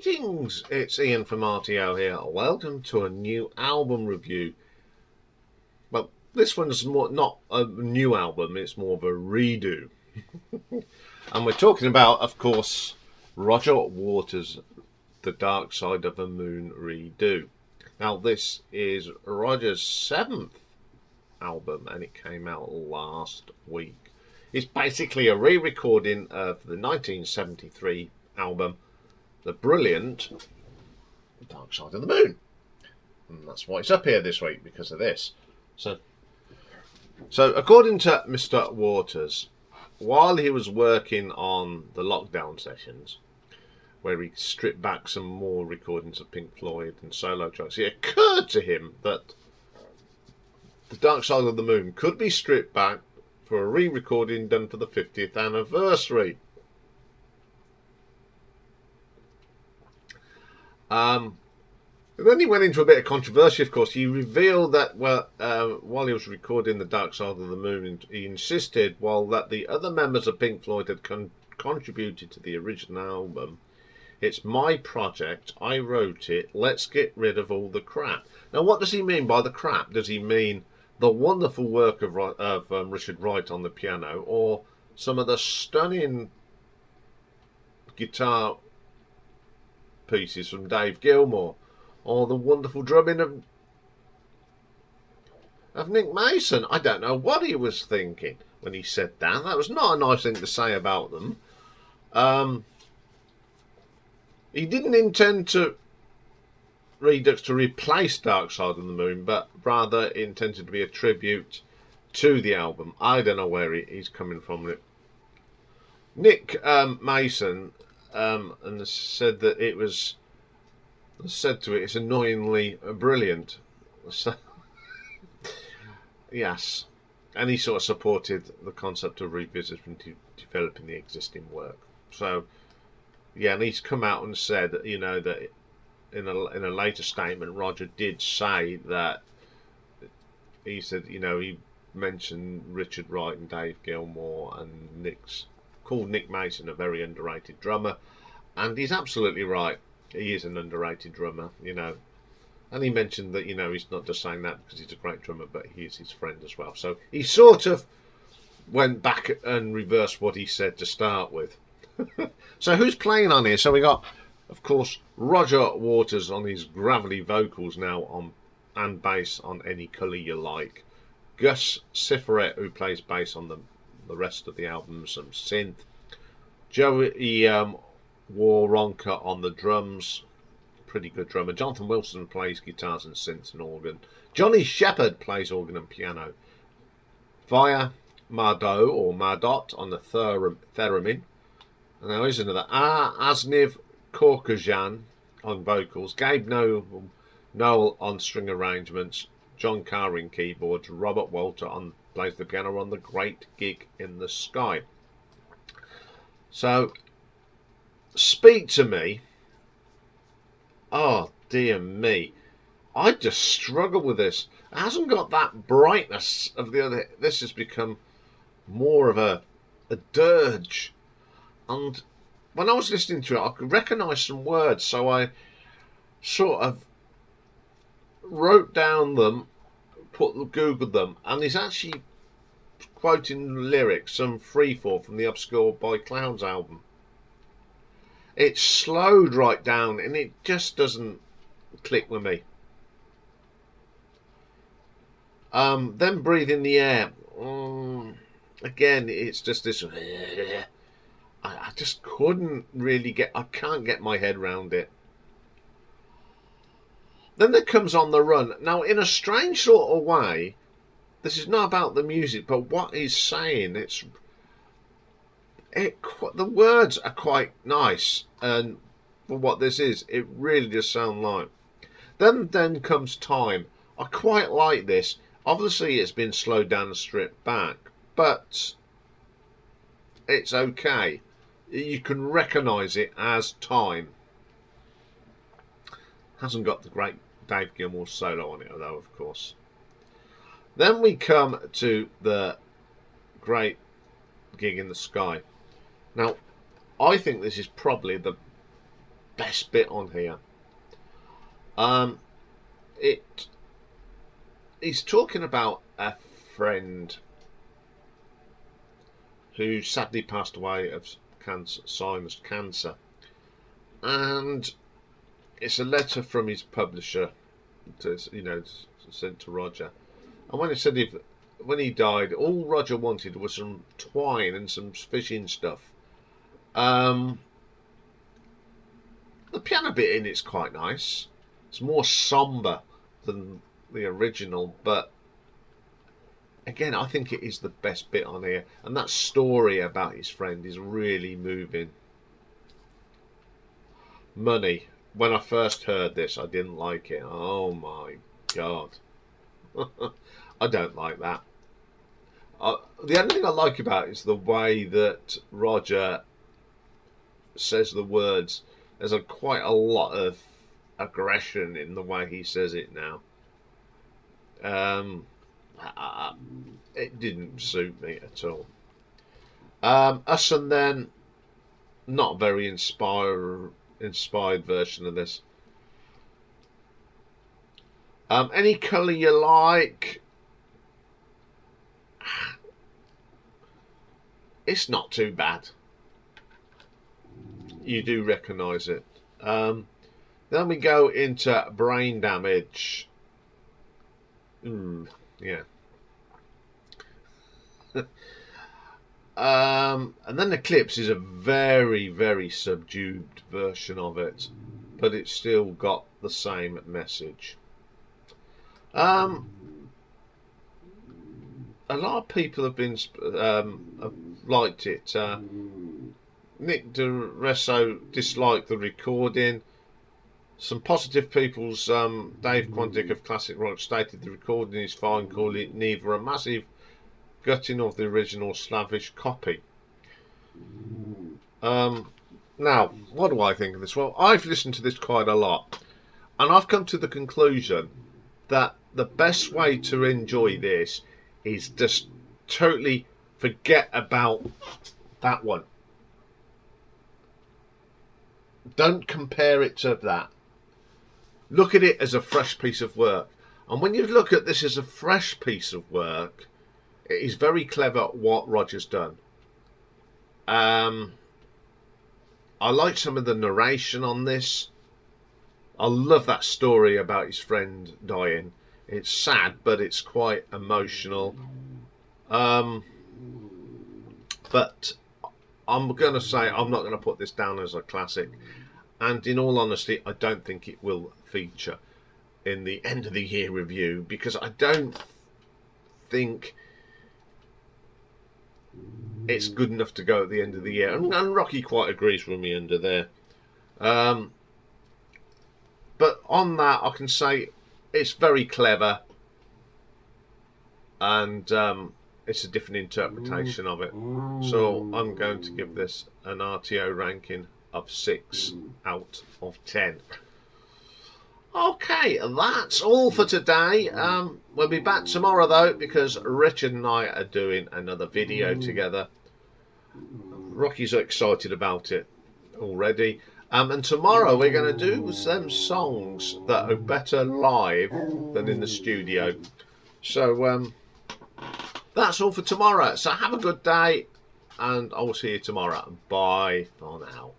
Greetings, it's Ian from RTO here. Welcome to a new album review. Well, this one's not a new album, it's more of a redo. And we're talking about, of course, Roger Waters' The Darkside of the Moon redo. Now, this is Roger's 7th album and it came out last week. It's basically a re-recording of the 1973 album The Brilliant Darkside of the Moon. And that's why it's up here this week, because of this. So according to Mr. Waters, while he was working on the lockdown sessions, where he stripped back some more recordings of Pink Floyd and solo tracks, it occurred to him that The Darkside of the Moon could be stripped back for a re-recording done for the 50th anniversary. Then he went into a bit of controversy, of course. He revealed that while he was recording The Darkside of the Moon, he insisted, that the other members of Pink Floyd had contributed to the original album. It's my project, I wrote it, let's get rid of all the crap. Now, what does he mean by the crap? Does he mean the wonderful work of Richard Wright on the piano, or some of the stunning guitar pieces from Dave Gilmour, or the wonderful drumming of Nick Mason? I don't know what he was thinking when he said that. That was not a nice thing to say about them. He didn't intend to Redux to replace Darkside of the Moon, but rather intended to be a tribute to the album. I don't know where he's coming from. Nick Mason and said that it was it's annoyingly brilliant. So, yes, and he sort of supported the concept of revisiting and developing the existing work. So, yeah, and he's come out and said that, that in a later statement, Roger did say that he said, he mentioned Richard Wright and Dave Gilmour and called Nick Mason a very underrated drummer, and he's absolutely right. He is an underrated drummer, and he mentioned that, he's not just saying that because he's a great drummer, but he is his friend as well. So he sort of went back and reversed what he said to start with. So who's playing on here? So we got, of course, Roger Waters on his gravelly vocals now and bass on Any Colour You Like. Gus Siferet, who plays bass on the rest of the album, some synth. Joey Waronker on the drums, pretty good drummer. Jonathan Wilson plays guitars and synths and organ. Johnny Shepherd plays organ and piano. Via Mardot or Mardot on the theremin. And now here's another. Asniv Korkajan on vocals. Gabe Noel on string arrangements. John Carr in keyboards. Robert Walter plays the piano on The Great Gig in the Sky. So, Speak to Me. Oh, dear me. I just struggle with this. It hasn't got that brightness of the other. This has become more of a dirge. And when I was listening to it, I could recognise some words, so I sort of wrote down them, googled them, and he's actually quoting lyrics, some Freefall from the Obscure by Clouds album. It's slowed right down, and it just doesn't click with me. Then Breathe in the Air. Again, it's just this. I just couldn't really I can't get my head around it. Then there comes On the Run. Now, in a strange sort of way, this is not about the music, but what he's saying. The words are quite nice, and for what this is, it really does sound like. Then comes Time. I quite like this. Obviously, it's been slowed down and stripped back, but it's okay. You can recognise it as Time. Hasn't got the great Dave Gilmour solo on it, though, of course. Then we come to the Great Gig in the Sky. Now, I think this is probably best bit on here. He's talking about a friend who sadly passed away of cancer, sinus cancer, and it's a letter from his publisher, sent to Roger. And when it said when he died, all Roger wanted was some twine and some fishing stuff. The piano bit in it's quite nice. It's more somber than the original, but again, I think it is the best bit on here. And that story about his friend is really moving. Money. When I first heard this, I didn't like it. Oh my God. I don't like that. The only thing I like about it is the way that Roger says the words. There's quite a lot of aggression in the way he says it now. It didn't suit me at all. Us and Then, not a very inspired version of this. Any colour you like. It's not too bad. You do recognise it. Then we go into Brain Damage. Yeah. And then Eclipse is a very, very subdued version of it, but it's still got the same message. A lot of people have been have liked it. Nick DeResso disliked the recording. Some positive people's Dave Quantick of Classic Rock stated the recording is fine, calling it neither a massive gutting of the original Slavish copy. Now, what do I think of this? Well, I've listened to this quite a lot, and I've come to the conclusion that the best way to enjoy this is just totally forget about that one. Don't compare it to that. Look at it as a fresh piece of work. And when you look at this as a fresh piece of work, it is very clever what Roger's done. I like some of the narration on this. I love that story about his friend dying. It's sad, but it's quite emotional. But I'm going to say I'm not going to put this down as a classic. And in all honesty, I don't think it will feature in the end of the year review, because I don't think it's good enough to go at the end of the year. And Rocky quite agrees with me under there. But on that, I can say it's very clever, and it's a different interpretation of it. So I'm going to give this an RTO ranking of 6 out of 10. Okay, that's all for today. We'll be back tomorrow though, because Richard and I are doing another video together. Rocky's excited about it already. And tomorrow we're going to do some songs that are better live than in the studio. So that's all for tomorrow. So have a good day, and I will see you tomorrow. Bye for now.